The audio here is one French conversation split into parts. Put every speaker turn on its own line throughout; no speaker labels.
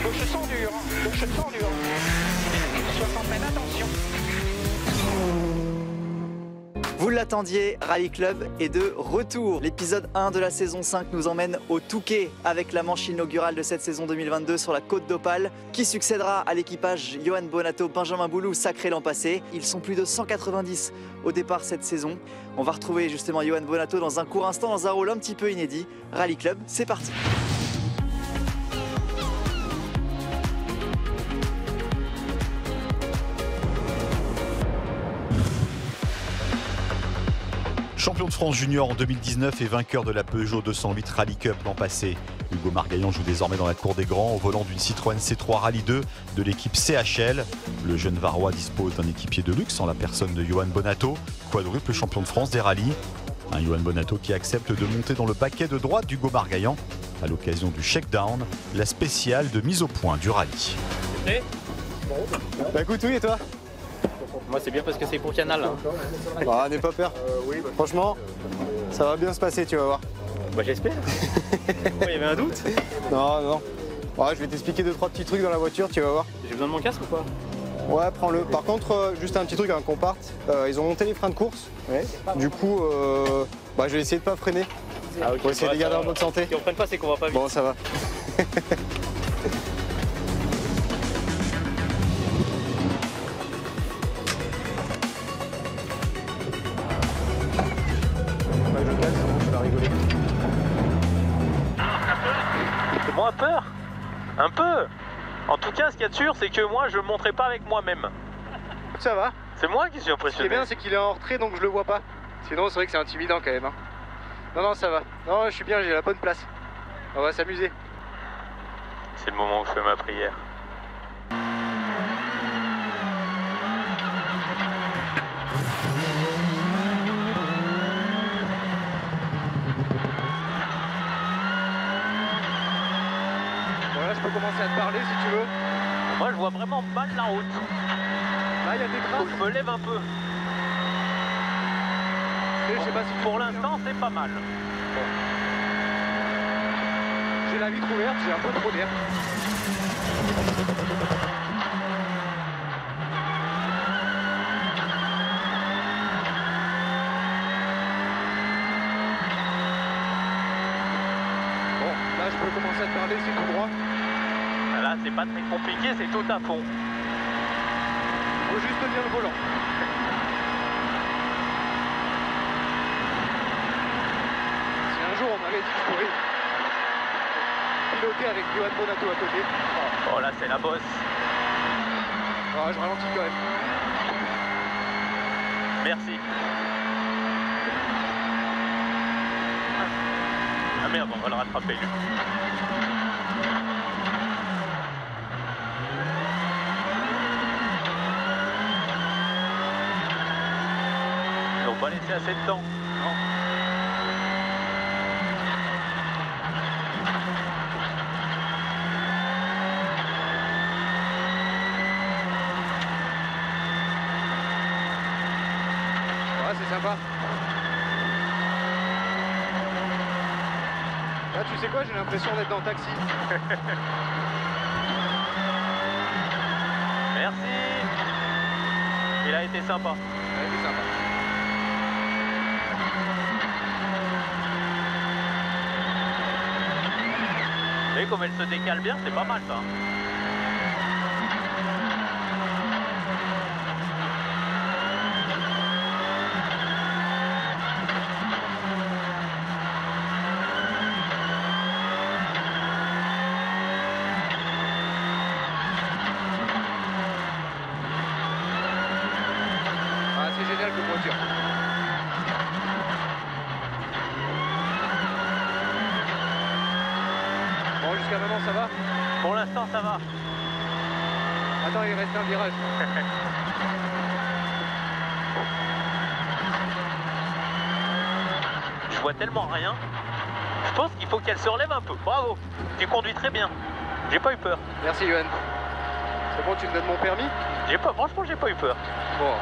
Gauche sans dur, gauche sans dur. 60 mètres, attention.
Vous l'attendiez, Rally Club est de retour. L'épisode 1 de la saison 5 nous emmène au Touquet avec la manche inaugurale de cette saison 2022 sur la côte d'Opale qui succédera à l'équipage Johan Bonato, Benjamin Boulou, sacré l'an passé. Ils sont plus de 190 au départ cette saison. On va retrouver justement Johan Bonato dans un court instant, dans un rôle un petit peu inédit. Rally Club, c'est parti.
Champion de France junior en 2019 et vainqueur de la Peugeot 208 Rally Cup l'an passé. Hugo Margaillan joue désormais dans la cour des grands au volant d'une Citroën C3 Rally 2 de l'équipe CHL. Le jeune Varois dispose d'un équipier de luxe en la personne de Johan Bonato, quadruple champion de France des rallyes. Un Johan Bonato qui accepte de monter dans le baquet de droite d'Hugo Margaillan à l'occasion du shakedown, la spéciale de mise au point du rallye.
Bah écoute, oui, et toi?
Moi c'est bien parce que c'est pour Canal. Hein.
Bah, n'aie pas peur. Franchement, ça va bien se passer, tu vas voir.
Bah j'espère. Il y avait un doute.
Non. Ouais, je vais t'expliquer 2-3 petits trucs dans la voiture, tu vas voir.
J'ai besoin de mon casque ou quoi?
Ouais, prends-le. Par contre, juste un petit truc avant qu'on parte. Ils ont monté les freins de course. Ouais. Du coup, bah, je vais essayer de pas freiner.
Ah, okay.
Pour essayer de les garder en bonne santé.
Si on freine pas, c'est qu'on va pas vite.
Bon, ça va.
C'est moins peur. Un peu. En tout cas, ce qu'il y a de sûr, c'est que moi, je ne monterai pas avec moi-même.
Ça va.
C'est moi qui suis
Ce qui est
impressionné.
bien, c'est qu'il est en retrait, donc je le vois pas. Sinon, c'est vrai que c'est intimidant quand même. Hein. Non, ça va. Non, je suis bien, j'ai la bonne place. On va s'amuser.
C'est le moment où je fais ma prière.
Voilà, je peux commencer à te parler si tu veux.
Moi, je vois vraiment mal la route.
Là, il y a des
Faut
traces.
que je me lève un peu.
Je sais pas si
Pour l'instant, c'est pas mal.
j'ai la vitre ouverte, j'ai un peu trop d'air. Bon, là je peux commencer à te parler, c'est tout droit.
Là, c'est pas très compliqué, c'est tout à fond.
Faut juste tenir le volant. Si un jour on m'avait dit que je pourrais piloter avec Johan Bonato à côté,
Oh là, c'est la bosse.
je ralentis quand même.
Merci. Ah merde, on va le rattraper lui. Ils n'ont pas laissé assez de temps. Non.
Ouais, c'est sympa. Là, tu sais quoi, j'ai l'impression d'être dans le taxi.
Merci. Il a été sympa.
Ouais, c'est sympa.
Vous voyez comme elle se décale bien, c'est pas mal ça.
Ah, c'est génial comme voiture. Bon, jusqu'à maintenant, ça va?
Pour l'instant, ça va.
Attends, il reste un virage.
Je vois tellement rien. Je pense qu'il faut qu'elle se relève un peu. Bravo. Tu conduis très bien. J'ai pas eu peur.
Merci, Johan. C'est bon, tu me donnes mon permis?
Franchement, j'ai pas eu peur.
Bon.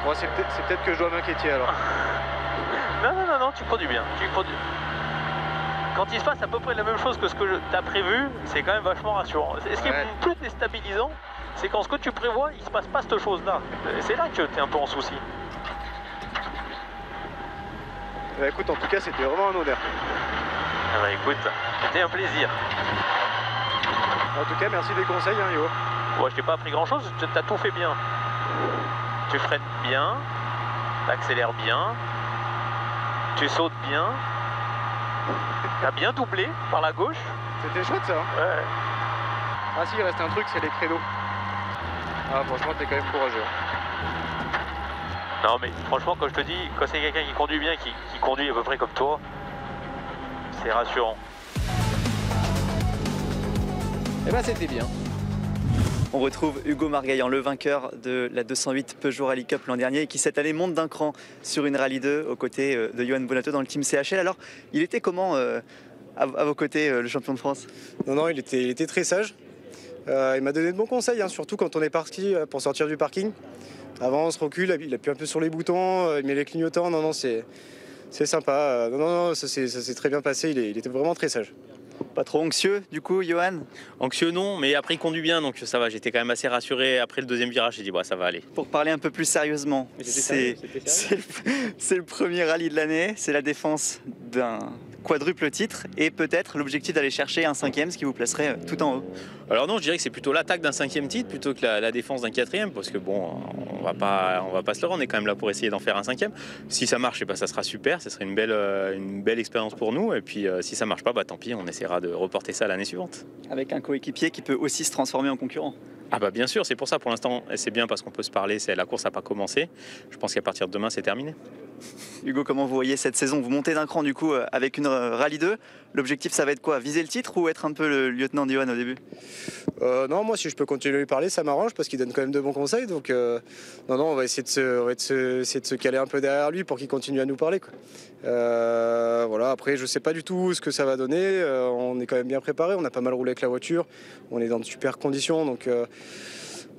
Bon, c'est peut-être que je dois m'inquiéter alors.
Non, tu conduis bien. quand il se passe à peu près la même chose que ce que tu as prévu, c'est quand même vachement rassurant. Ce qui est plus déstabilisant, c'est quand ce que tu prévois, il se passe pas cette chose-là. C'est là que tu es un peu en souci.
Bah, écoute, en tout cas, c'était vraiment un honneur.
Ah bah écoute, c'était un plaisir.
En tout cas, merci des conseils, hein, Yo.
Ouais, je t'ai pas appris grand-chose, tu as tout fait bien. Tu freines bien, tu accélères bien, tu sautes bien, tu as bien doublé par la gauche.
C'était chouette, ça. Hein.
Ouais.
Ah si, il reste un truc, c'est les créneaux. Ah, franchement, t'es quand même courageux.
Non mais franchement, quand je te dis, quand c'est quelqu'un qui conduit bien, qui conduit à peu près comme toi, c'est rassurant.
Eh ben c'était bien.
On retrouve Hugo Margaillan, le vainqueur de la 208 Peugeot Rally Cup l'an dernier et qui cette année monte d'un cran sur une Rallye 2 aux côtés de Johan Bonato dans le team CHL. Alors, il était comment à vos côtés, le champion de France?
Non, il était très sage. Il m'a donné de bons conseils, hein, surtout quand on est parti pour sortir du parking. Avant, on se recule, il appuie un peu sur les boutons, il met les clignotants. Non, c'est sympa. Non, ça s'est très bien passé. Il était vraiment très sage.
Pas trop anxieux du coup, Johan?
Anxieux non, mais après il conduit bien, donc ça va, j'étais quand même assez rassuré. Après le deuxième virage, j'ai dit bah, ça va aller.
Pour parler un peu plus sérieusement, c'est le premier rallye de l'année, c'est la défense d'un quadruple titre et peut-être l'objectif d'aller chercher un 5e, ce qui vous placerait tout en haut.
Alors non, je dirais que c'est plutôt l'attaque d'un 5e titre plutôt que la défense d'un 4e, parce que bon, on va pas se leurrer, on est quand même là pour essayer d'en faire un 5e. Si ça marche, ça sera super, ce serait une belle expérience pour nous, et puis si ça marche pas, tant pis, on essaiera de reporter ça l'année suivante.
Avec un coéquipier qui peut aussi se transformer en concurrent.
Ah bah bien sûr, c'est pour ça pour l'instant, c'est bien parce qu'on peut se parler, la course n'a pas commencé. Je pense qu'à partir de demain, c'est terminé.
Hugo, comment vous voyez cette saison? Vous montez d'un cran du coup avec une Rallye 2. L'objectif, ça va être quoi? Viser le titre ou être un peu le lieutenant de Johan au début?
Non, moi si je peux continuer à lui parler, ça m'arrange parce qu'il donne quand même de bons conseils. Donc non, on va essayer de se caler un peu derrière lui pour qu'il continue à nous parler, quoi. Voilà, après je sais pas du tout ce que ça va donner. On est quand même bien préparé, on a pas mal roulé avec la voiture, on est dans de super conditions, donc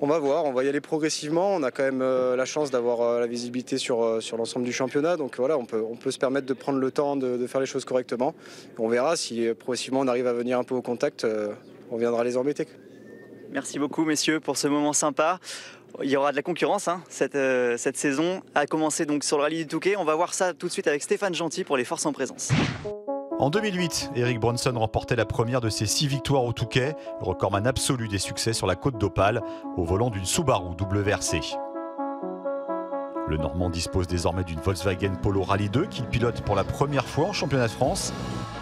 on va voir, on va y aller progressivement. On a quand même la chance d'avoir la visibilité sur l'ensemble du championnat. Donc voilà, on peut se permettre de prendre le temps de faire les choses correctement. On verra si progressivement on arrive à venir un peu au contact, on viendra les embêter.
Merci beaucoup messieurs pour ce moment sympa. Il y aura de la concurrence cette saison, à commencer donc sur le rallye du Touquet. On va voir ça tout de suite avec Stéphane Gentil pour les forces en présence.
En 2008, Eric Bronson remportait la première de ses 6 victoires au Touquet, le recordman absolu des succès sur la côte d'Opale, au volant d'une Subaru WRC. Le Normand dispose désormais d'une Volkswagen Polo Rallye 2 qu'il pilote pour la première fois en championnat de France.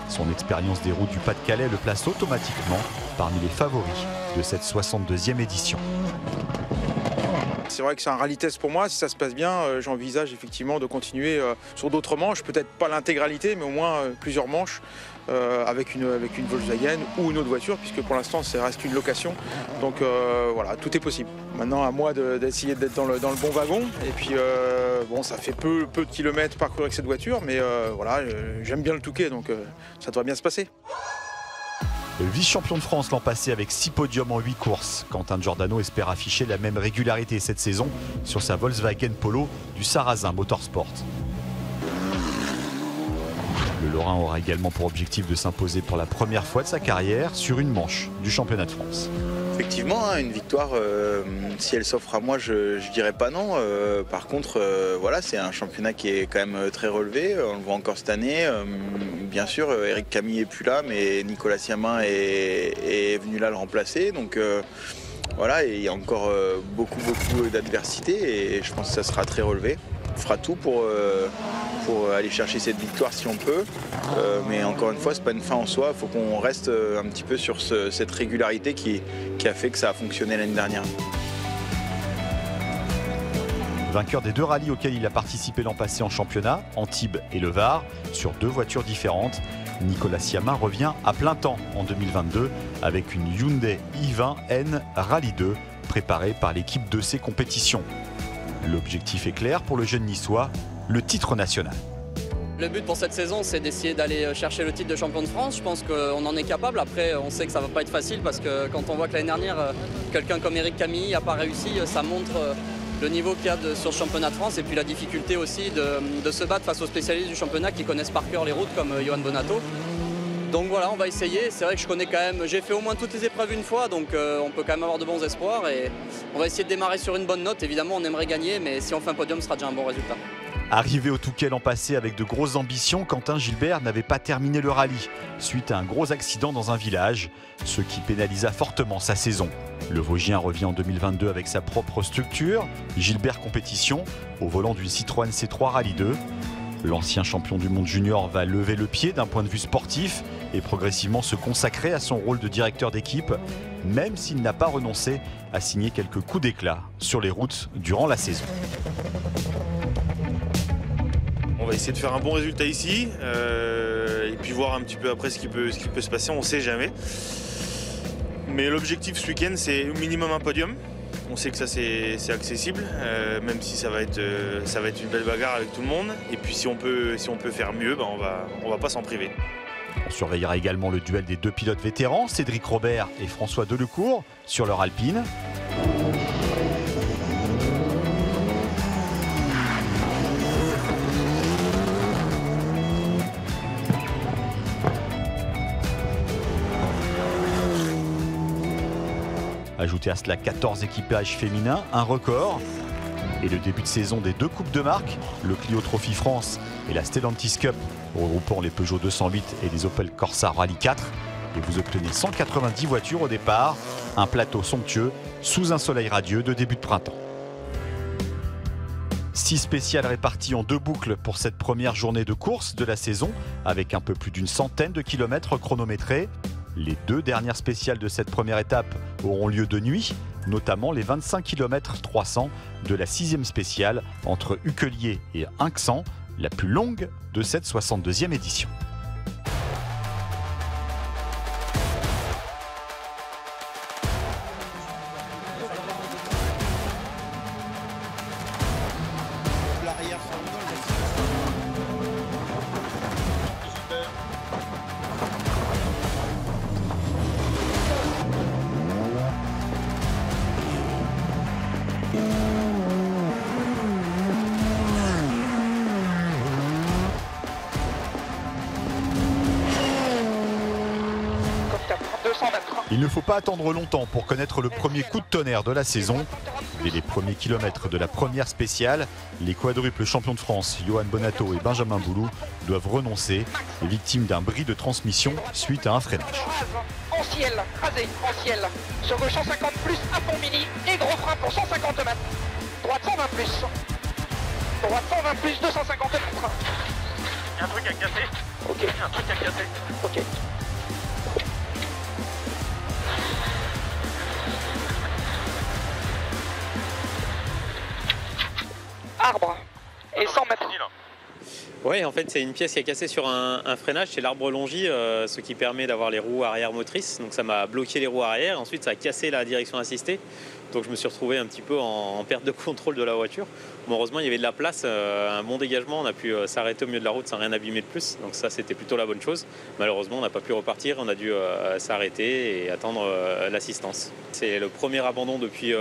Son expérience des routes du Pas-de-Calais le place automatiquement parmi les favoris de cette 62e édition.
C'est vrai que c'est un rallye test pour moi. Si ça se passe bien, j'envisage effectivement de continuer sur d'autres manches, peut-être pas l'intégralité, mais au moins plusieurs manches avec une Volkswagen ou une autre voiture, puisque pour l'instant ça reste une location. Donc voilà, tout est possible. Maintenant à moi d'essayer d'être dans le bon wagon. Et puis bon, ça fait peu de kilomètres parcourus avec cette voiture, mais voilà, j'aime bien le Touquet, donc ça devrait bien se passer.
Vice-champion de France l'an passé avec 6 podiums en 8 courses. Quentin Giordano espère afficher la même régularité cette saison sur sa Volkswagen Polo du Sarrazin Motorsport. Le Lorrain aura également pour objectif de s'imposer pour la première fois de sa carrière sur une manche du championnat de France.
Effectivement, une victoire, si elle s'offre à moi, je dirais pas non. Par contre, voilà, c'est un championnat qui est quand même très relevé. On le voit encore cette année. Bien sûr, Eric Camille est plus là, mais Nicolas Siamin est venu là le remplacer. Donc voilà, et il y a encore beaucoup d'adversité et je pense que ça sera très relevé. On fera tout pour aller chercher cette victoire si on peut. Mais encore une fois, c'est pas une fin en soi. Il faut qu'on reste un petit peu sur cette régularité qui a fait que ça a fonctionné l'année dernière.
Vainqueur des 2 rallyes auxquels il a participé l'an passé en championnat, Antibes et Le Var, sur 2 voitures différentes, Nicolas Siamin revient à plein temps en 2022 avec une Hyundai i20N Rallye 2 préparée par l'équipe de ses compétitions. L'objectif est clair pour le jeune niçois, le titre national.
Le but pour cette saison, c'est d'essayer d'aller chercher le titre de champion de France. Je pense qu'on en est capable. Après, on sait que ça ne va pas être facile parce que quand on voit que l'année dernière, quelqu'un comme Eric Camille n'a pas réussi, ça montre le niveau qu'il y a sur le championnat de France et puis la difficulté aussi de se battre face aux spécialistes du championnat qui connaissent par cœur les routes comme Johan Bonato. Donc voilà, on va essayer. C'est vrai que je connais quand même, j'ai fait au moins toutes les épreuves une fois, donc on peut quand même avoir de bons espoirs et on va essayer de démarrer sur une bonne note. Évidemment, on aimerait gagner, mais si on fait un podium, ce sera déjà un bon résultat.
Arrivé au Touquet l'an passé avec de grosses ambitions, Quentin Gilbert n'avait pas terminé le rallye suite à un gros accident dans un village, ce qui pénalisa fortement sa saison. Le Vosgien revient en 2022 avec sa propre structure, Gilbert Compétition, au volant d'une Citroën C3 Rallye 2. L'ancien champion du monde junior va lever le pied d'un point de vue sportif et progressivement se consacrer à son rôle de directeur d'équipe, même s'il n'a pas renoncé à signer quelques coups d'éclat sur les routes durant la saison.
On va essayer de faire un bon résultat ici et puis voir un petit peu après ce qui peut se passer, on ne sait jamais. Mais l'objectif ce week-end, c'est au minimum un podium. On sait que ça c'est accessible, même si ça va être une belle bagarre avec tout le monde. Et puis si on peut faire mieux, ben on va pas s'en priver.
On surveillera également le duel des deux pilotes vétérans, Cédric Robert et François Delecourt, sur leur Alpine. Ajoutez à cela 14 équipages féminins, un record. Et le début de saison des deux coupes de marque, le Clio Trophy France et la Stellantis Cup, regroupant les Peugeot 208 et les Opel Corsa Rallye 4. Et vous obtenez 190 voitures au départ, un plateau somptueux sous un soleil radieux de début de printemps. 6 spéciales réparties en 2 boucles pour cette première journée de course de la saison, avec un peu plus d'une centaine de kilomètres chronométrés. Les 2 dernières spéciales de cette première étape auront lieu de nuit, notamment les 25 km 300 de la 6e spéciale entre Uquelier et Inxan, la plus longue de cette 62e édition. Il ne faut pas attendre longtemps pour connaître le premier coup de tonnerre de la saison. Dès les premiers kilomètres de la première spéciale, les quadruples champions de France, Johan Bonato et Benjamin Boulou, doivent renoncer, victimes d'un bris de transmission suite à un freinage.
En ciel, rasé, en ciel. Sur gauche 150 plus, à fond mini et gros frein pour 150 mètres. Droite 120 plus. Droite 120 plus, 250 mètres.
Il y a un truc à casser.
Ok.
Il y a un truc à casser.
Ok. Arbre et 100 mètres.
Oui, en fait, c'est une pièce qui a cassé sur un freinage, c'est l'arbre longi, ce qui permet d'avoir les roues arrière motrices. Donc ça m'a bloqué les roues arrière. Ensuite, ça a cassé la direction assistée. Donc je me suis retrouvé un petit peu en perte de contrôle de la voiture. Bon, heureusement, il y avait de la place, un bon dégagement. On a pu s'arrêter au milieu de la route sans rien abîmer de plus. Donc ça, c'était plutôt la bonne chose. Malheureusement, on n'a pas pu repartir. On a dû s'arrêter et attendre l'assistance. C'est le premier abandon depuis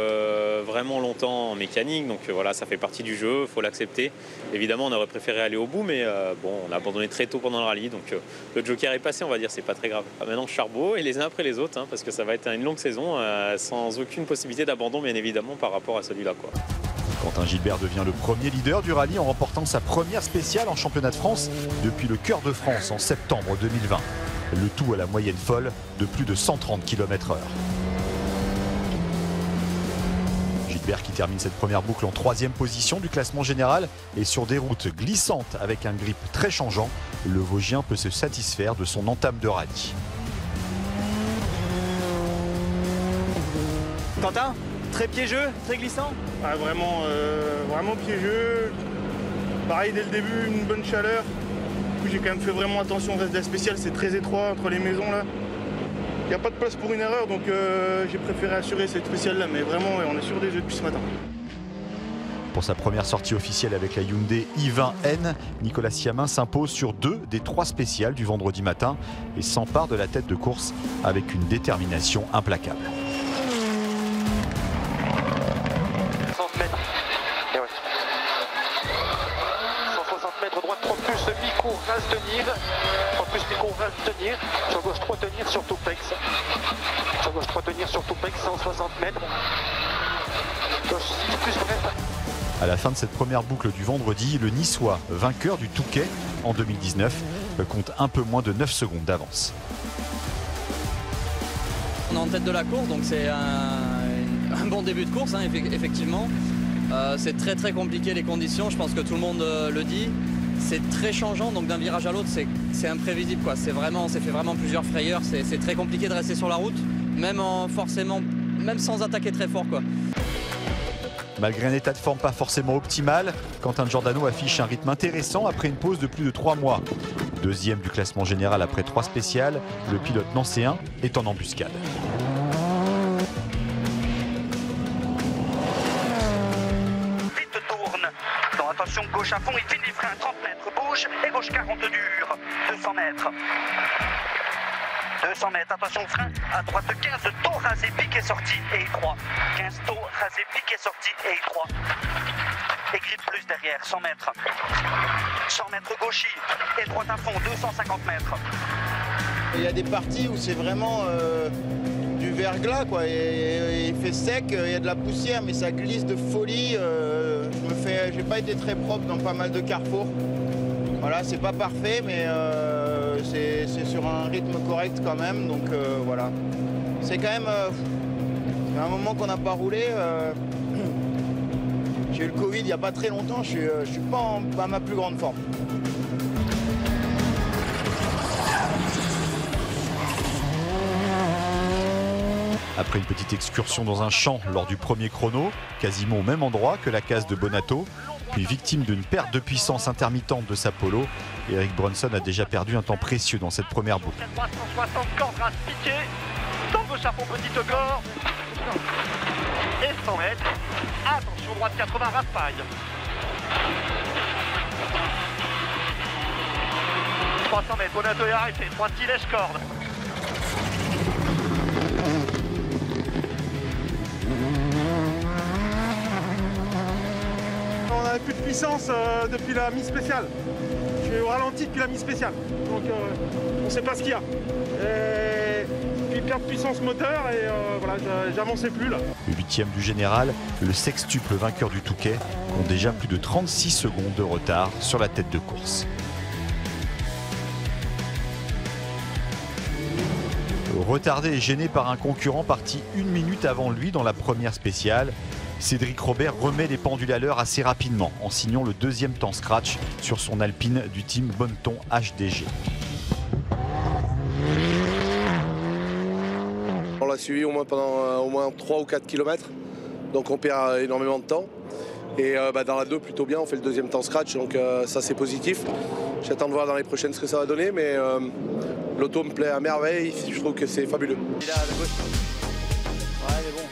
vraiment longtemps en mécanique. Donc voilà, ça fait partie du jeu, il faut l'accepter. Évidemment, on aurait préféré aller au bout, mais bon, on a abandonné très tôt pendant le rallye. Donc le joker est passé, on va dire, c'est pas très grave. Maintenant, charbot et les uns après les autres, hein, parce que ça va être une longue saison sans aucune possibilité d'abandon, bien évidemment, par rapport à celui-là, quoi.
Quentin Gilbert devient le premier leader du rallye en remportant sa première spéciale en championnat de France depuis le Cœur de France en septembre 2020. Le tout à la moyenne folle de plus de 130 km/h. Gilbert qui termine cette première boucle en 3e position du classement général et sur des routes glissantes avec un grip très changeant, le Vosgien peut se satisfaire de son entame de rallye.
Quentin, très piégeux, très glissant.
Ah, vraiment piégeux. Pareil dès le début, une bonne chaleur. Du coup, j'ai quand même fait vraiment attention au reste de la spéciale, c'est très étroit entre les maisons là. Il n'y a pas de place pour une erreur, donc j'ai préféré assurer cette spéciale là, mais vraiment on est sûr des jeux depuis ce matin.
Pour sa première sortie officielle avec la Hyundai i20N, Nicolas Siamin s'impose sur 2 des 3 spéciales du vendredi matin et s'empare de la tête de course avec une détermination implacable.
100 mètres. Et ouais. 160 mètres droite, 3 plus, mi-court, rase tenir. 3 plus, qu'on va tenir. Sur gauche 3 tenir sur Toupex. Sur gauche 3 tenir sur Toupex, 160 mètres. Gauche 6 plus bref.
À la fin de cette première boucle du vendredi, le Niçois, vainqueur du Touquet en 2019, compte un peu moins de 9 secondes d'avance.
On est en tête de la course, donc c'est un bon début de course, hein, effectivement. C'est très compliqué les conditions, je pense que tout le monde le dit. C'est très changeant, donc d'un virage à l'autre, c'est imprévisible, quoi. C'est fait vraiment plusieurs frayeurs, c'est très compliqué de rester sur la route, même sans attaquer très fort, quoi.
Malgré un état de forme pas forcément optimal, Quentin Giordano affiche un rythme intéressant après une pause de plus de 3 mois. Deuxième du classement général après 3 spéciales, le pilote nancéen est en embuscade.
Vite tourne. Non, attention, gauche à fond, il finit les freins, 30 mètres, bouge, et gauche 40 dur, 200 mètres. 200 mètres, attention frein, à droite 15, taux rasé, piqué sorti et étroit. 15 taux rasé, piqué sorti et étroit. Et grille plus derrière, 100 mètres. 100 mètres gauchis et droite à fond, 250 mètres.
Il y a des parties où c'est vraiment du verglas, quoi. Et il fait sec, il y a de la poussière, mais ça glisse de folie. J'ai pas été très propre dans pas mal de carrefours. Voilà, c'est pas parfait, mais c'est sur un rythme correct quand même, donc voilà. C'est quand même un moment qu'on n'a pas roulé. J'ai eu le Covid il n'y a pas très longtemps, je suis pas à ma plus grande forme.
Après une petite excursion dans un champ lors du premier chrono, quasiment au même endroit que la case de Bonato, puis victime d'une perte de puissance intermittente de sa polo, Eric Brunson a déjà perdu un temps précieux dans cette première boucle.
360 cordes race piqué, dans gauche à fond petite corde, et 100 mètres, attention droite 80 race paille. 300 mètres, Bonato est arrêté, droite lèche corde.
On n'avait plus de puissance depuis la mi-spéciale. Je suis au ralenti depuis la mi-spéciale. Donc on ne sait pas ce qu'il y a. Et puis perte de puissance moteur et voilà, j'avançais plus là.
8e du général, le sextuple vainqueur du Touquet compte déjà plus de 36 secondes de retard sur la tête de course. Retardé et gêné par un concurrent parti 1 minute avant lui dans la première spéciale, Cédric Robert remet les pendules à l'heure assez rapidement en signant le 2e temps scratch sur son Alpine du team Bonneton HDG.
On l'a suivi au moins pendant au moins 3 ou 4 km, donc on perd énormément de temps. Et dans la 2 plutôt bien, on fait le 2e temps scratch, donc ça c'est positif. J'attends de voir dans les prochaines ce que ça va donner, mais l'auto me plaît à merveille, je trouve que c'est fabuleux.
Il est là, à gauche. Ouais, mais bon.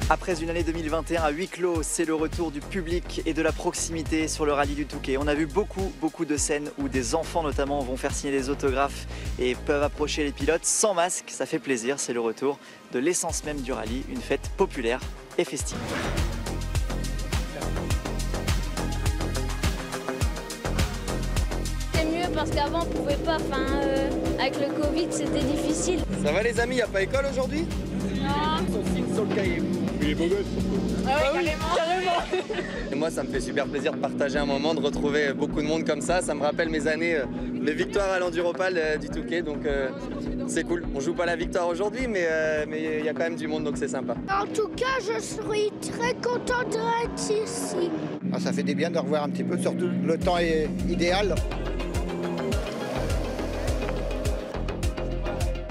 Après une année 2021 à huis clos, c'est le retour du public et de la proximité sur le rallye du Touquet. On a vu beaucoup de scènes où des enfants notamment vont faire signer des autographes et peuvent approcher les pilotes sans masque. Ça fait plaisir, c'est le retour de l'essence même du rallye, une fête populaire et festive.
C'est mieux parce qu'avant on pouvait pas, avec le Covid c'était difficile.
Ça va les amis, il n'y a pas école aujourd'hui?
Non.
Son signe sur le cahier. Il est beau gosse.
Ah oui, carrément.
Et moi ça me fait super plaisir de partager un moment, de retrouver beaucoup de monde comme ça. Ça me rappelle mes années de victoire à l'Enduropal du Touquet, donc c'est cool. On joue pas la victoire aujourd'hui, mais il y a quand même du monde, donc c'est sympa.
En tout cas, je serai très contente d'être ici.
Ah, ça fait des bien de revoir un petit peu, surtout le temps est idéal.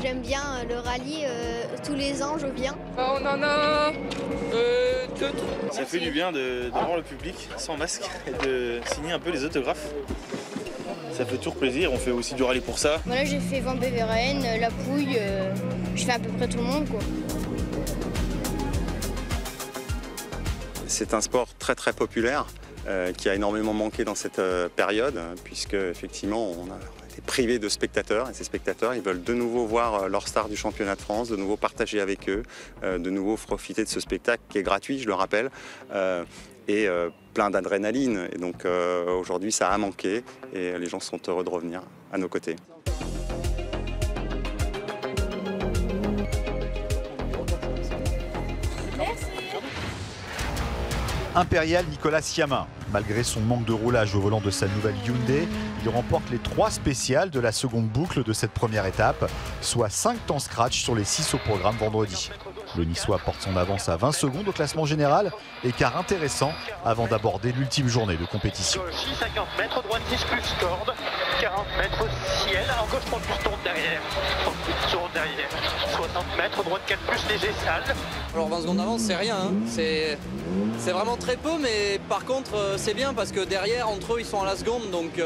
J'aime bien le rallye, tous les ans je viens.
On en a 2.
Ça fait du bien de voir le public sans masque et de signer un peu les autographes. Ça fait toujours plaisir, on fait aussi du rallye pour ça.
Voilà, j'ai fait Van Beveren, La Pouille, je fais à peu près tout le monde, quoi.
C'est un sport très populaire qui a énormément manqué dans cette période, puisque effectivement on a été privé de spectateurs, et ces spectateurs ils veulent de nouveau voir leur star du championnat de France, de nouveau partager avec eux, de nouveau profiter de ce spectacle qui est gratuit, je le rappelle. et plein d'adrénaline. Et donc aujourd'hui, ça a manqué et les gens sont heureux de revenir à nos côtés.
Impérial Nicolas Siamin. Malgré son manque de roulage au volant de sa nouvelle Hyundai, il remporte les 3 spéciales de la seconde boucle de cette première étape, soit 5 temps scratch sur les 6 au programme vendredi. Le Niçois porte son avance à 20 secondes au classement général, écart intéressant avant d'aborder l'ultime journée de compétition.
50 mètres, droite 10 plus corde, 40 mètres ciel, en gauche 30 plus tourne derrière, 30 plus tourne derrière, 60 mètres, droite 4 plus léger sale.
Alors 20 secondes d'avance, c'est rien, hein. C'est vraiment très peu, mais par contre c'est bien parce que derrière, entre eux, ils sont à la seconde, donc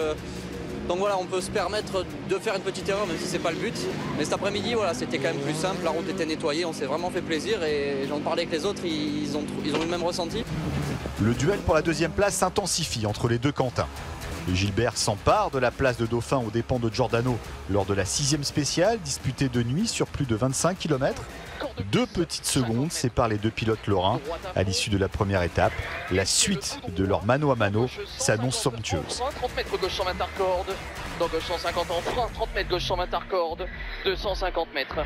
voilà, on peut se permettre de faire une petite erreur, même si c'est pas le but. Mais cet après-midi, voilà, c'était quand même plus simple, la route était nettoyée, on s'est vraiment fait plaisir et j'en parlais avec les autres, ils ont eu le même ressenti.
Le duel pour la deuxième place s'intensifie entre les deux Quentins. Gilbert s'empare de la place de Dauphin aux dépens de Giordano lors de la 6e spéciale, disputée de nuit sur plus de 25 km. 2 petites secondes séparent les deux pilotes lorrains à l'issue de la première étape. La suite de leur mano à mano s'annonce somptueuse.
30 mètres gauche sans intercorde, donc gauche 150 en frein, 30 mètres gauche sans intercorde, 250 mètres.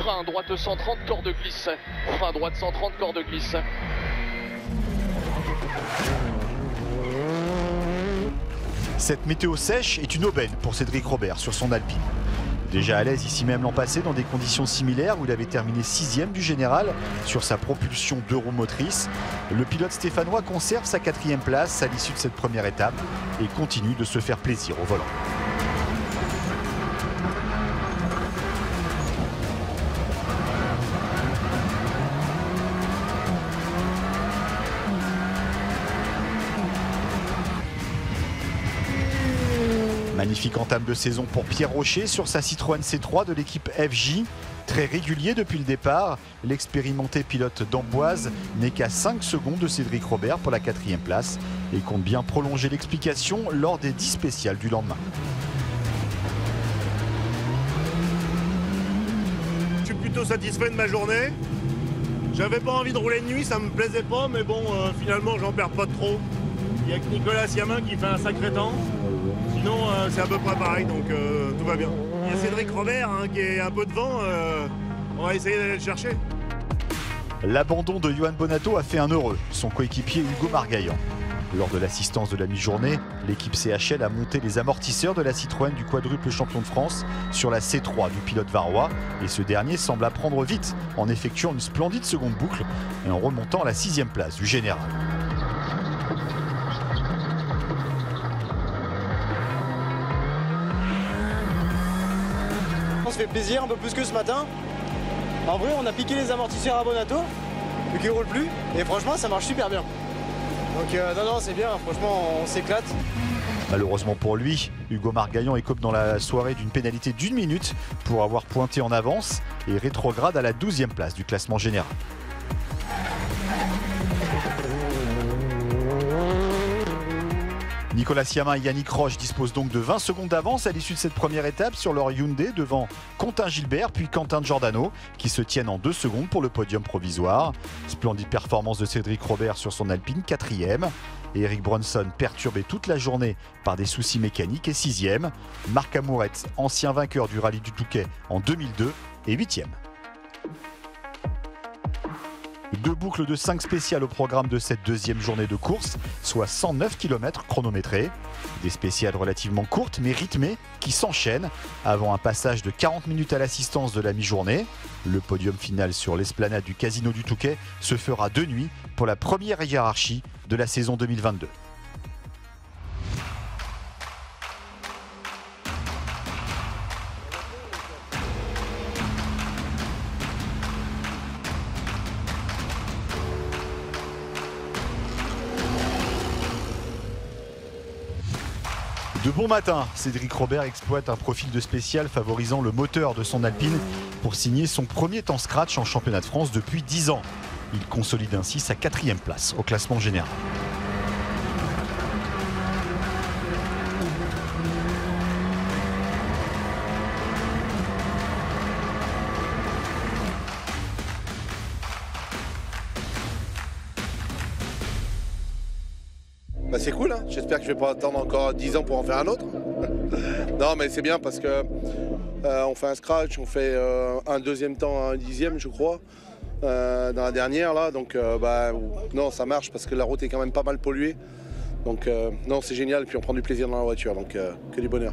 Frein droite 130, corde glisse. Frein droite 130, corde glisse.
Cette météo sèche est une aubaine pour Cédric Robert sur son Alpine. Déjà à l'aise ici même l'an passé dans des conditions similaires où il avait terminé 6e du général sur sa propulsion 2 roues motrices, le pilote stéphanois conserve sa 4e place à l'issue de cette première étape et continue de se faire plaisir au volant. Magnifique entame de saison pour Pierre Rocher sur sa Citroën C3 de l'équipe FJ. Très régulier depuis le départ, l'expérimenté pilote d'Amboise n'est qu'à 5 secondes de Cédric Robert pour la 4e place et compte bien prolonger l'explication lors des 10 spéciales du lendemain.
Je suis plutôt satisfait de ma journée. J'avais pas envie de rouler de nuit, ça me plaisait pas, mais bon, finalement j'en perds pas trop. Il y a que Nicolas Siamin qui fait un sacré temps. Sinon, c'est à peu près pareil, donc tout va bien. Il y a Cédric Robert hein, qui est un peu devant. On va essayer d'aller le chercher.
L'abandon de Johan Bonato a fait un heureux, son coéquipier Hugo Margaillan. Lors de l'assistance de la mi-journée, l'équipe CHL a monté les amortisseurs de la Citroën du quadruple champion de France sur la C3 du pilote varois. Et ce dernier semble apprendre vite en effectuant une splendide seconde boucle et en remontant à la 6e place du général.
On se fait plaisir un peu plus que ce matin. En vrai, on a piqué les amortisseurs à Bonato, vu qu'il ne roule plus, et franchement, ça marche super bien. Donc non, c'est bien, franchement, on s'éclate.
Malheureusement pour lui, Hugo Margaillan écope dans la soirée d'une pénalité d'1 minute pour avoir pointé en avance et rétrograde à la 12e place du classement général. Nicolas Siamin et Yannick Roche disposent donc de 20 secondes d'avance à l'issue de cette première étape sur leur Hyundai devant Quentin Gilbert puis Quentin Giordano qui se tiennent en 2 secondes pour le podium provisoire. Splendide performance de Cédric Robert sur son Alpine 4e. Et Eric Bronson perturbé toute la journée par des soucis mécaniques est 6e. Marc Amourette, ancien vainqueur du rallye du Touquet en 2002, est 8e. 2 boucles de 5 spéciales au programme de cette 2e journée de course, soit 109 km chronométrés. Des spéciales relativement courtes mais rythmées qui s'enchaînent avant un passage de 40 minutes à l'assistance de la mi-journée. Le podium final sur l'esplanade du Casino du Touquet se fera de nuit pour la première hiérarchie de la saison 2022. De bon matin, Cédric Robert exploite un profil de spécial favorisant le moteur de son Alpine pour signer son premier temps scratch en championnat de France depuis 10 ans. Il consolide ainsi sa 4e place au classement général.
c'est cool, hein. J'espère que je vais pas attendre encore 10 ans pour en faire un autre. Non, mais c'est bien parce que on fait un scratch, on fait un deuxième temps, un dixième, je crois, dans la dernière là. Donc, non, ça marche parce que la route est quand même pas mal polluée. Donc, non, c'est génial. Et puis on prend du plaisir dans la voiture, donc que du bonheur.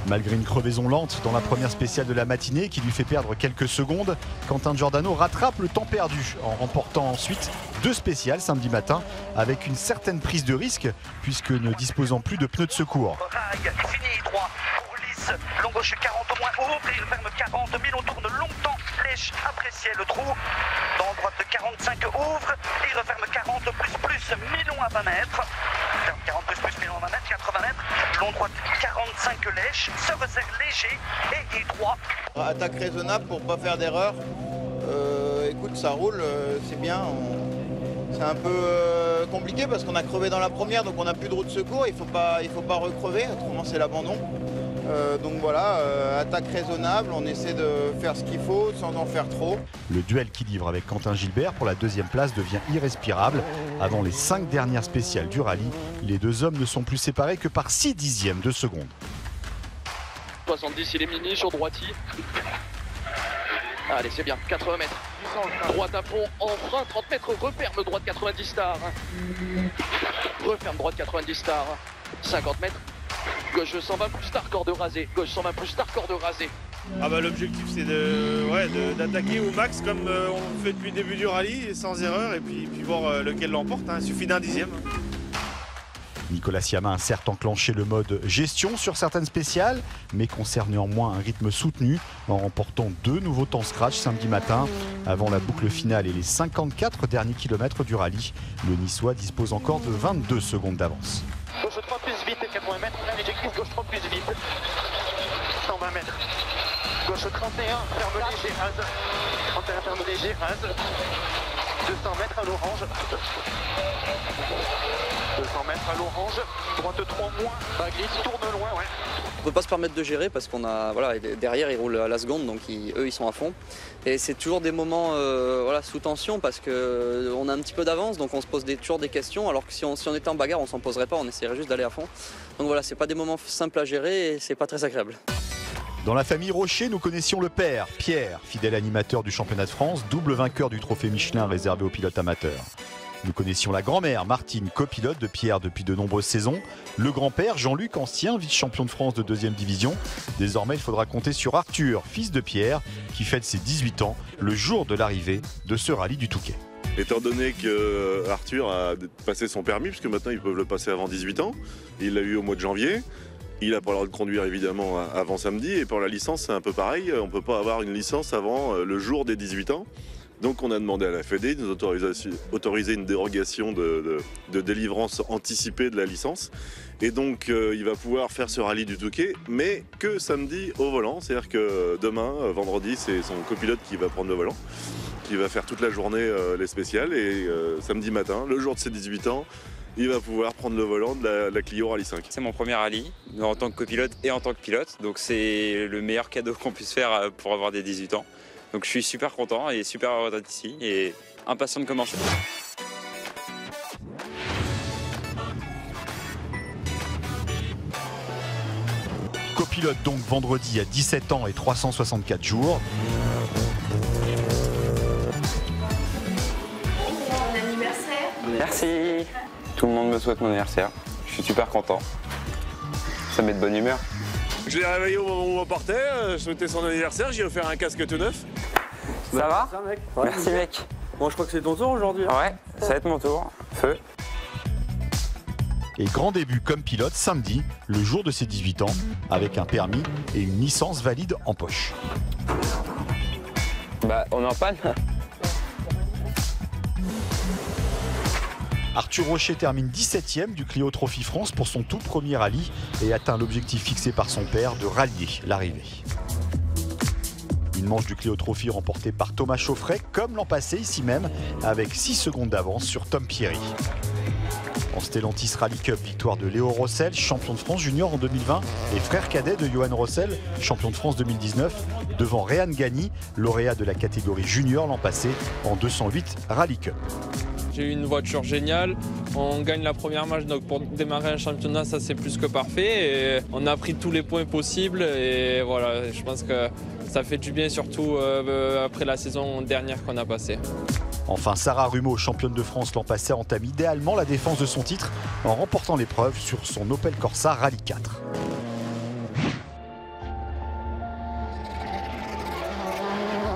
Malgré une crevaison lente dans la première spéciale de la matinée qui lui fait perdre quelques secondes, Quentin Giordano rattrape le temps perdu en remportant ensuite 2 spéciales samedi matin avec une certaine prise de risque puisque ne disposant plus de pneus de secours.
Rail, fini, droit, pour lisse, long gauche 40 au moins, ouvre, il ferme 40, Milon tourne longtemps, flèche, appréciez le trou, dans droite 45, ouvre, il referme 40, plus, Milon à 20 mètres, ferme 40, plus, Milon à 20 mètres, 80 mètres, long droite 45 lèche, se resserre léger et étroit.
Attaque raisonnable pour pas faire d'erreur. Écoute, ça roule, c'est bien. C'est un peu compliqué parce qu'on a crevé dans la première, donc on n'a plus de roue de secours. Il faut pas recrever, autrement c'est l'abandon. Donc voilà, attaque raisonnable, on essaie de faire ce qu'il faut sans en faire trop.
Le duel qui livre avec Quentin Gilbert pour la 2e place devient irrespirable. Avant les 5 dernières spéciales du rallye, les 2 hommes ne sont plus séparés que par 6 dixièmes de seconde.
70, il est mini sur droiti. Allez, c'est bien, 80 mètres. Droite à fond, en frein, 30 mètres, referme droite 90 stars. Referme droite 90 stars. 50 mètres. Gauche 120 plus star, corde rasée. Gauche 120 plus star, corde rasée.
Ah bah l'objectif c'est d'attaquer au max comme on fait depuis le début du rallye, sans erreur, et puis voir lequel l'emporte. Hein. Il suffit d'un dixième.
Nicolas Siamin a certes enclenché le mode gestion sur certaines spéciales, mais conserve néanmoins un rythme soutenu en remportant 2 nouveaux temps scratch samedi matin. Avant la boucle finale et les 54 derniers kilomètres du rallye, le Niçois dispose encore de 22 secondes d'avance.
Gauche 3 plus vite, 80 mètres, un éjectif, gauche 3 plus vite. 120 mètres. Gauche 31, ferme léger, rase. 31, ferme léger, rase. 200 mètres à l'orange. 200 mètres à l'orange. Droite 3 moins, bas glisse, tourne loin, ouais.
On ne peut pas se permettre de gérer parce qu'on a, voilà, derrière ils roulent à la seconde, donc eux ils sont à fond. Et c'est toujours des moments sous tension parce qu'on a un petit peu d'avance, donc on se pose toujours des questions, alors que si on était en bagarre on s'en poserait pas, on essaierait juste d'aller à fond. Donc voilà, c'est pas des moments simples à gérer et c'est pas très agréable.
Dans la famille Rocher, nous connaissions le père, Pierre, fidèle animateur du championnat de France, double vainqueur du trophée Michelin réservé aux pilotes amateurs. Nous connaissions la grand-mère, Martine, copilote de Pierre depuis de nombreuses saisons. Le grand-père, Jean-Luc, ancien vice-champion de France de 2e division. Désormais, il faudra compter sur Arthur, fils de Pierre, qui fête ses 18 ans, le jour de l'arrivée de ce rallye du Touquet.
Étant donné que Arthur a passé son permis, puisque maintenant ils peuvent le passer avant 18 ans, il l'a eu au mois de janvier. Il n'a pas le droit de conduire évidemment avant samedi. Et pour la licence, c'est un peu pareil. On ne peut pas avoir une licence avant le jour des 18 ans. Donc on a demandé à la Fédé de nous autoriser une dérogation de délivrance anticipée de la licence. Et donc il va pouvoir faire ce rallye du Touquet, mais que samedi au volant. C'est-à-dire que demain, vendredi, c'est son copilote qui va prendre le volant, qui va faire toute la journée les spéciales. Et samedi matin, le jour de ses 18 ans, il va pouvoir prendre le volant de la Clio Rallye 5.
C'est mon premier rallye en tant que copilote et en tant que pilote. Donc c'est le meilleur cadeau qu'on puisse faire pour avoir des 18 ans. Donc je suis super content et super heureux d'être ici et impatient de commencer.
Copilote donc vendredi à 17 ans et 364 jours.
Bon anniversaire.
Merci. Tout le monde me souhaite mon anniversaire. Je suis super content. Ça met de bonne humeur.
Je l'ai réveillé au moment où on partait, je souhaitais son anniversaire, j'ai offert un casque tout neuf.
Ça va
mec.
Merci mec.
Bon, je crois que c'est ton tour aujourd'hui.
Hein. Ouais, ça va être mon tour. Feu.
Et grand début comme pilote samedi, le jour de ses 18 ans, avec un permis et une licence valide en poche.
Bah, on est en panne.
Arthur Rocher termine 17e du Clio Trophy France pour son tout premier rallye et atteint l'objectif fixé par son père de rallier l'arrivée. Une manche du Clio Trophy remportée par Thomas Chauffret, comme l'an passé ici même, avec 6 secondes d'avance sur Tom Pierry. En Stellantis Rally Cup, victoire de Léo Rossel, champion de France junior en 2020, et frère cadet de Johan Rossel, champion de France 2019, devant Réan Gagny, lauréat de la catégorie junior l'an passé en 208 Rally Cup.
J'ai eu une voiture géniale, on gagne la première match, donc pour démarrer un championnat, ça c'est plus que parfait. Et on a pris tous les points possibles et voilà, je pense que ça fait du bien, surtout après la saison dernière qu'on a passée.
Enfin, Sarah Rumeau, championne de France l'an passé, entame idéalement la défense de son titre en remportant l'épreuve sur son Opel Corsa Rallye 4.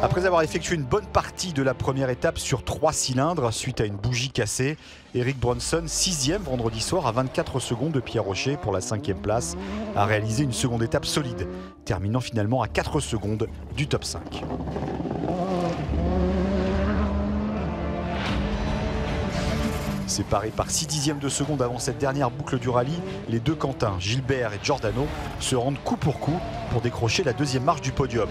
Après avoir effectué une bonne partie de la première étape sur 3 cylindres suite à une bougie cassée, Eric Bronson, 6e vendredi soir à 24 secondes de Pierre Rocher pour la 5e place, a réalisé une seconde étape solide, terminant finalement à 4 secondes du top 5. Séparés par 6 dixièmes de seconde avant cette dernière boucle du rallye, les deux Quentin, Gilbert et Giordano se rendent coup pour décrocher la deuxième marche du podium.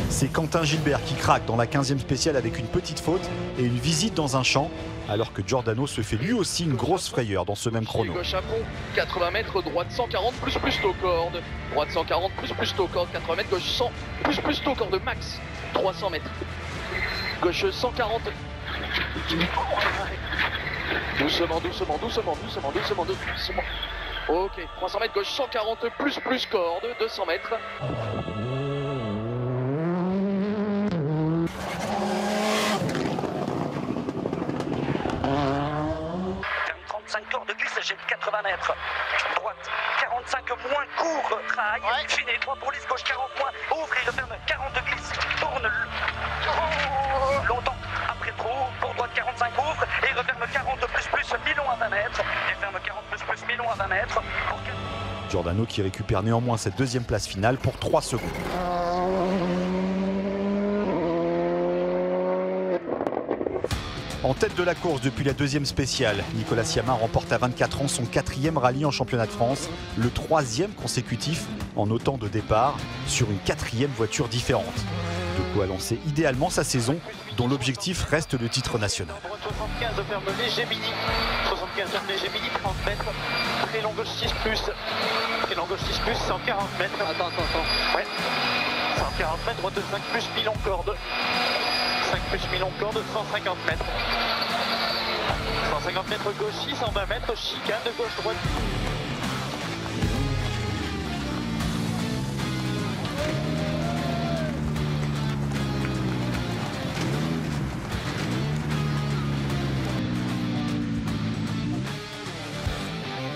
C'est Quentin Gilbert qui craque dans la 15e spéciale avec une petite faute et une visite dans un champ, alors que Giordano se fait lui aussi une grosse frayeur dans ce même chrono.
Gauche à fond, 80 mètres, droite 140, plus taux corde. Droite 140, plus taux corde, 80 mètres, gauche 100, plus taux corde max, 300 mètres. Gauche 140. Doucement. Ok, 300 mètres, gauche 140, plus corde, 200 mètres.
35 corps de glisse, j'ai 80 mètres. Droite, 45 moins court, trail, fine, 3 pour lisse, gauche 40 moins, ouvre et referme 40 de glisse, tourne longtemps, après trop, pour droite 45 ouvre et referme 40 plus, mi-long à 20 mètres, et ferme 40 plus, mi-long à 20 mètres.
Giordano qui récupère néanmoins cette deuxième place finale pour 3 secondes. En tête de la course depuis la deuxième spéciale, Nicolas Siamin remporte à 24 ans son 4e rallye en championnat de France, le 3e consécutif en autant de départs sur une 4e voiture différente. De quoi lancer idéalement sa saison, dont l'objectif reste le titre national.
75 ferme léger mini, 75 ferme léger mini, 30 mètres, très long gauche 6 plus, 140 mètres. Attends. Ouais, 140 mètres, droite 5 plus, mi-long corde. 5 plus mi-long corde, 150 mètres. 150 mètres gauche 6, 120 mètres, chicane de gauche-droite.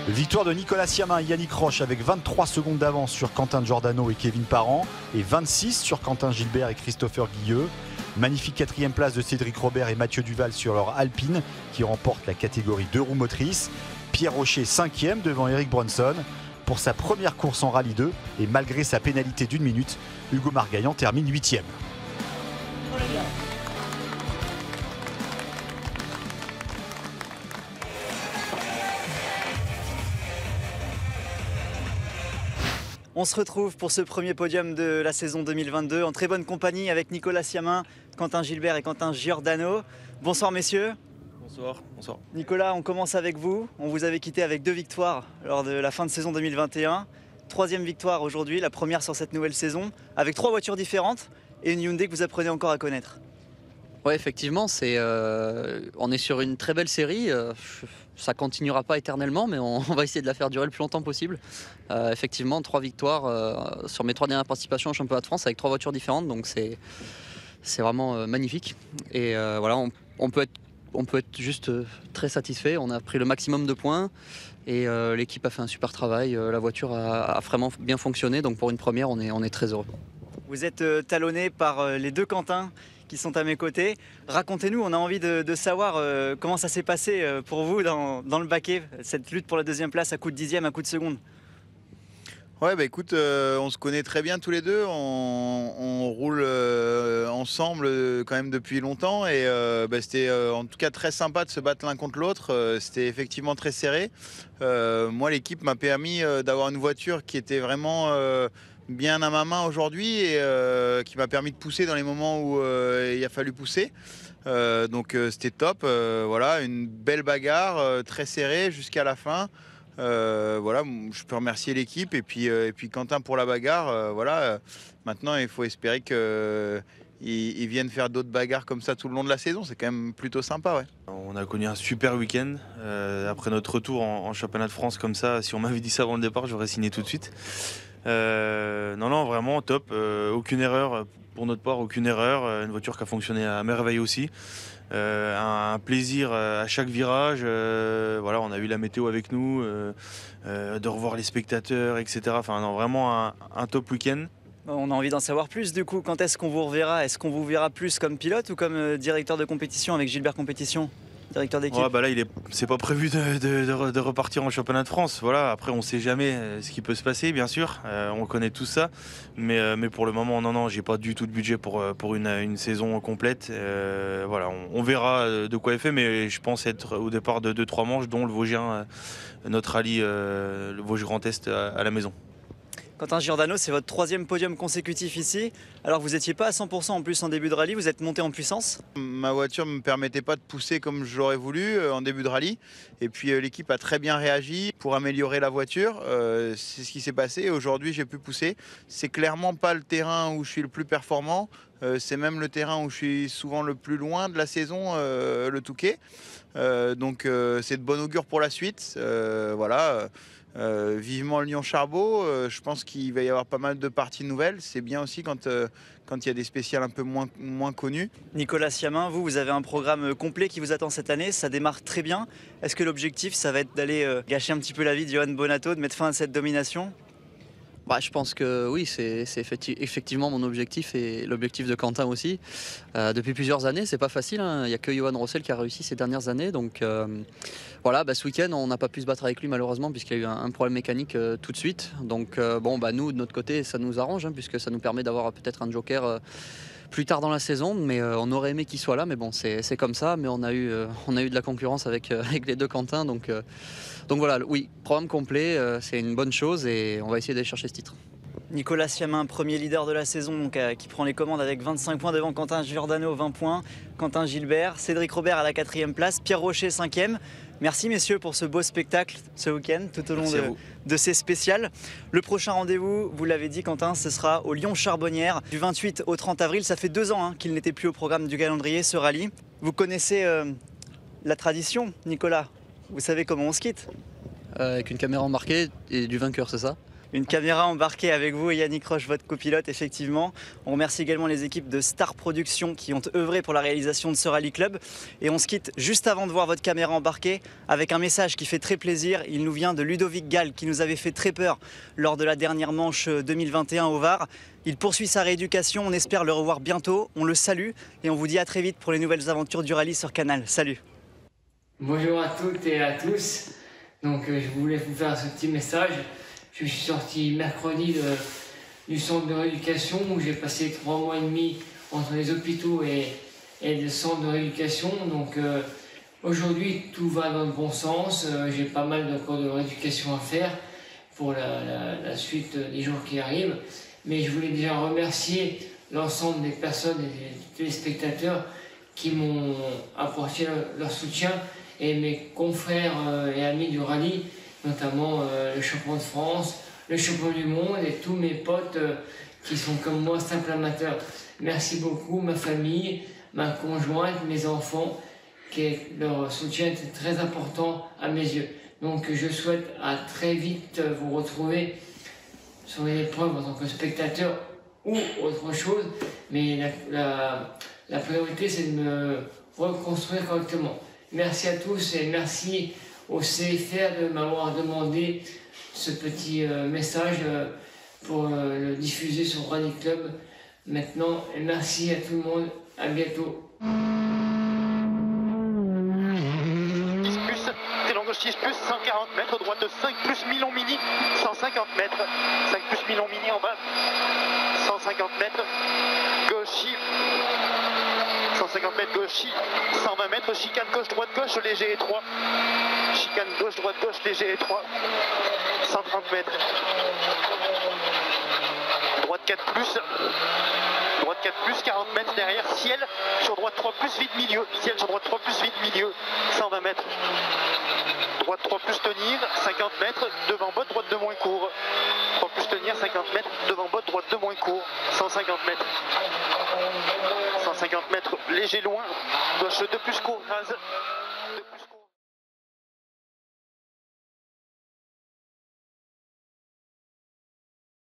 Victoire de Nicolas Siamin et Yannick Roche avec 23 secondes d'avance sur Quentin Giordano et Kevin Parent et 26 sur Quentin Gilbert et Christopher Guilleux. Magnifique 4e place de Cédric Robert et Mathieu Duval sur leur Alpine qui remporte la catégorie 2 roues motrices. Pierre Rocher 5e devant Eric Bronson. Pour sa première course en Rallye 2 et malgré sa pénalité d'1 minute, Hugo Margaillan termine 8e.
On se retrouve pour ce premier podium de la saison 2022 en très bonne compagnie avec Nicolas Siamin, Quentin Gilbert et Quentin Giordano. Bonsoir messieurs.
Bonsoir.
Nicolas, on commence avec vous. On vous avait quitté avec 2 victoires lors de la fin de saison 2021. 3e victoire aujourd'hui, la première sur cette nouvelle saison, avec 3 voitures différentes et une Hyundai que vous apprenez encore à connaître.
Oui, effectivement, on est sur une très belle série. Ça continuera pas éternellement, mais on va essayer de la faire durer le plus longtemps possible. Effectivement, 3 victoires sur mes 3 dernières participations au championnat de France avec 3 voitures différentes, donc c'est vraiment magnifique. Et voilà, on peut être juste très satisfait. On a pris le maximum de points et l'équipe a fait un super travail. La voiture a vraiment bien fonctionné, donc pour une première, on est très heureux.
Vous êtes talonné par les 2 Quentin qui sont à mes côtés. Racontez-nous, on a envie de savoir comment ça s'est passé pour vous dans le baquet, cette lutte pour la 2e place à coup de 10e, à coup de seconde.
Ouais, bah écoute, on se connaît très bien tous les deux, on roule ensemble quand même depuis longtemps et c'était en tout cas très sympa de se battre l'un contre l'autre, c'était effectivement très serré. Moi, l'équipe m'a permis d'avoir une voiture qui était vraiment bien à ma main aujourd'hui et qui m'a permis de pousser dans les moments où il a fallu pousser. Donc c'était top, voilà, une belle bagarre très serrée jusqu'à la fin. Voilà, je peux remercier l'équipe et puis Quentin pour la bagarre. Voilà, maintenant il faut espérer qu'il ils viennent faire d'autres bagarres comme ça tout le long de la saison. C'est quand même plutôt sympa. Ouais.
On a connu un super week-end. Après notre retour en championnat de France comme ça, si on m'avait dit ça avant le départ, j'aurais signé tout de suite. Non, vraiment top. Aucune erreur pour notre part, aucune erreur. Une voiture qui a fonctionné à merveille aussi. Un plaisir à chaque virage. Voilà, on a eu la météo avec nous, de revoir les spectateurs, etc. Enfin, non, vraiment un top week-end.
On a envie d'en savoir plus du coup. Quand est-ce qu'on vous reverra? Est-ce qu'on vous verra plus comme pilote ou comme directeur de compétition avec Gilbert Compétition, directeur d'équipe?
Ouais, bah là, c'est pas prévu de repartir en championnat de France. Voilà. Après, on sait jamais ce qui peut se passer, bien sûr. On connaît tout ça. Mais pour le moment, non, j'ai pas du tout de budget pour une saison complète. Voilà, on verra de quoi est fait, mais je pense être au départ de 2-3 manches, dont le Vosgien, notre rallye, le Vosges Grand Est à la maison.
Quentin Giordano, c'est votre 3e podium consécutif ici. Alors vous n'étiez pas à 100% en plus en début de rallye, vous êtes monté en puissance?
Ma voiture ne me permettait pas de pousser comme j'aurais voulu en début de rallye. Et puis l'équipe a très bien réagi pour améliorer la voiture. C'est ce qui s'est passé. Aujourd'hui, j'ai pu pousser. C'est clairement pas le terrain où je suis le plus performant. C'est même le terrain où je suis souvent le plus loin de la saison, le Touquet. Donc c'est de bon augure pour la suite. Voilà. Vivement le Lyon-Charbot, je pense qu'il va y avoir pas mal de parties nouvelles. C'est bien aussi quand il y a des spéciales un peu moins connues.
Nicolas Siamin, vous avez un programme complet qui vous attend cette année, ça démarre très bien. Est-ce que l'objectif, ça va être d'aller gâcher un petit peu la vie de Johan Bonato, de mettre fin à cette domination?
Je pense que oui, c'est effectivement mon objectif et l'objectif de Quentin aussi. Depuis plusieurs années, c'est pas facile. Il n'y a que Johan Rossel qui a réussi ces dernières années. Donc voilà, ce week-end, on n'a pas pu se battre avec lui malheureusement puisqu'il y a eu un problème mécanique tout de suite. Donc nous, de notre côté, ça nous arrange puisque ça nous permet d'avoir peut-être un joker plus tard dans la saison, mais on aurait aimé qu'il soit là, mais bon, c'est comme ça. Mais on a eu de la concurrence avec les deux Quentin, donc voilà, oui, programme complet, c'est une bonne chose et on va essayer d'aller chercher ce titre.
Nicolas Siamin, premier leader de la saison, donc, qui prend les commandes avec 25 points devant Quentin Giordano, 20 points, Quentin Gilbert, Cédric Robert à la 4e place, Pierre Rocher 5e. Merci messieurs pour ce beau spectacle ce week-end, tout au long de ces spéciales. Le prochain rendez-vous, vous l'avez dit Quentin, ce sera au Lyon-Charbonnières du 28 au 30 avril. Ça fait 2 ans qu'il n'était plus au programme du calendrier, ce rallye. Vous connaissez la tradition, Nicolas? Vous savez comment on se quitte?
Avec une caméra embarquée et du vainqueur, c'est ça?
Une caméra embarquée avec vous et Yannick Roche, votre copilote, effectivement. On remercie également les équipes de Star Productions qui ont œuvré pour la réalisation de ce Rallye Club. Et on se quitte juste avant de voir votre caméra embarquée avec un message qui fait très plaisir. Il nous vient de Ludovic Gall qui nous avait fait très peur lors de la dernière manche 2021 au Var. Il poursuit sa rééducation, on espère le revoir bientôt. On le salue et on vous dit à très vite pour les nouvelles aventures du rallye sur Canal. Salut.
Bonjour à toutes et à tous. Donc je voulais vous faire ce petit message. Je suis sorti mercredi du centre de rééducation où j'ai passé 3 mois et demi entre les hôpitaux et le centre de rééducation. Donc aujourd'hui tout va dans le bon sens. J'ai pas mal de cours de rééducation à faire pour la suite des jours qui arrivent. Mais je voulais déjà remercier l'ensemble des personnes et des téléspectateurs qui m'ont apporté leur soutien et mes confrères et amis du rallye, notamment le champion de France, le champion du monde et tous mes potes qui sont comme moi simples amateurs. Merci beaucoup, ma famille, ma conjointe, mes enfants, leur soutien était très important à mes yeux. Donc je souhaite à très vite vous retrouver sur une épreuve en tant que spectateur ou autre chose, mais la priorité c'est de me reconstruire correctement. Merci à tous et merci au CFR de m'avoir demandé ce petit message pour le diffuser sur Rallye Club maintenant. Et merci à tout le monde, à bientôt.
6 plus 140 mètres, droite de 5 plus Milon Mini, 150 mètres, 5 plus Milon Mini en bas, 150 mètres, gauche, 150 mètres gauche, 120 mètres, chicane gauche, léger étroit, chicane gauche, léger étroit, 130 mètres, droite 4 plus, 40 mètres derrière, ciel sur droite 3 plus vide milieu, 120 mètres. Droite 3 plus tenir, 50 mètres, devant botte, droite de moins court. 3 plus tenir, 50 mètres, devant botte, droite de moins court, 150 mètres. léger loin, gauche de Cusco, rase